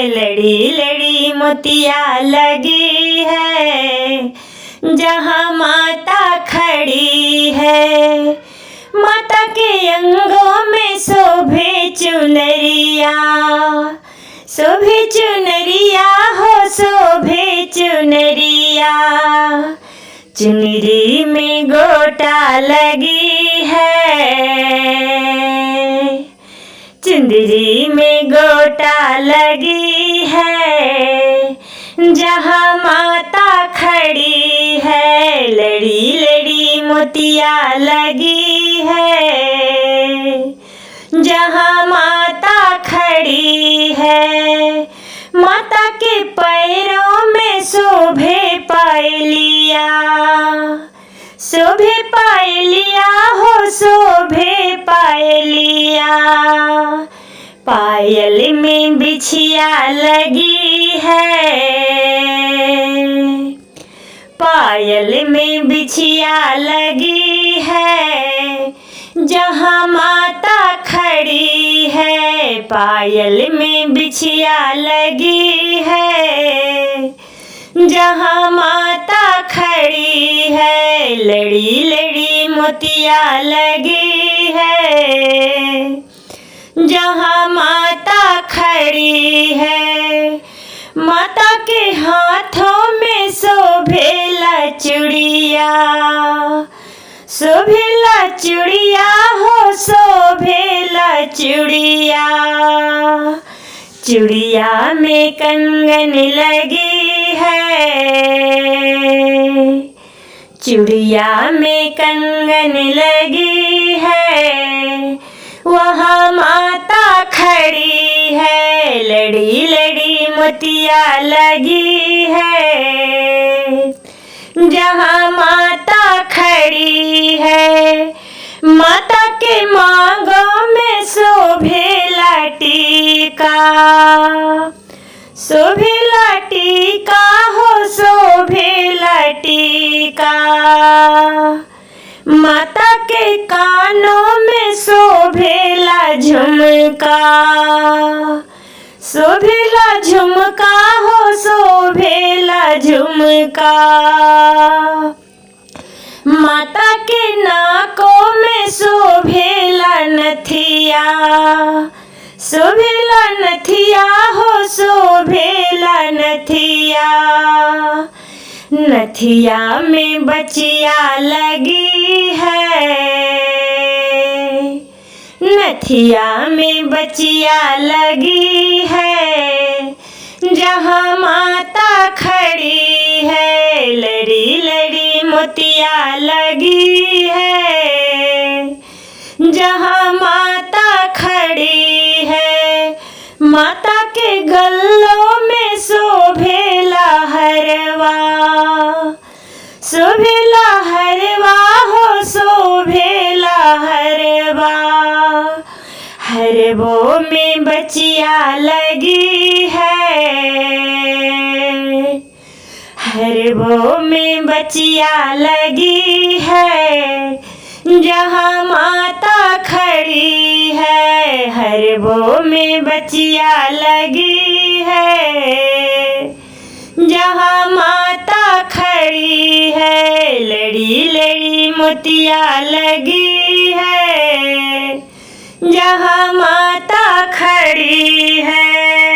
लड़ी लड़ी मोतिया लगी है, जहाँ माता खड़ी है। माता के अंगों में शोभे चुनरिया, शोभे चुनरिया हो शोभे चुनरिया। चुनरी में गोटा लगी है, चुनरी में गोटा लगी है, जहाँ माता खड़ी है। लड़ी लड़ी मोतिया लगी है, जहाँ माता खड़ी है। माता के पैरों में शोभे पायलिया, शोभे पायलिया हो शोभे पायलिया। पायल में बिछिया लगी है, पायल में बिछिया लगी है, जहाँ माता खड़ी है। पायल में बिछिया लगी है, जहाँ माता खड़ी है। लड़ी लड़ी मोतिया लगी है, जहाँ माता खड़ी है। माता के हाथों में शोभेला चूड़िया, शोभेला चूड़िया हो शोभेला चूड़िया। चूड़िया में कंगन लगी है, चूड़िया में कंगन लगी है, वहाँ माता खड़ी है। लड़ी लड़ी मोतिया लगी है, जहाँ माता खड़ी है। माता के मांगों में शोभेला टीका, शोभेला टीका हो शोभेला टीका। माता के कानों में शोभेला झुमका, शोभेला झुमका हो शोभेला झुमका। माता के नाकों में शोभेला नथिया, शोभेला नथिया हो शोभेला नथिया। नथिया में बचिया लगी है, नथिया में बचिया लगी है, जहाँ माता खड़ी है। लड़ी लड़ी मोतिया लगी है, जहाँ माता खड़ी है। माता के गलों में शोभेला हरवा, शोभेला हरवा हो शोभेला हरवा। हरवों में बचिया लगी है, हरवों में बचिया लगी है, जहाँ माता खड़ी है। हरवों में बचिया लगी है, जहाँ माता खड़ी है। लड़ी लड़ी मोतिया लगी है, जहाँ माता खड़ी है।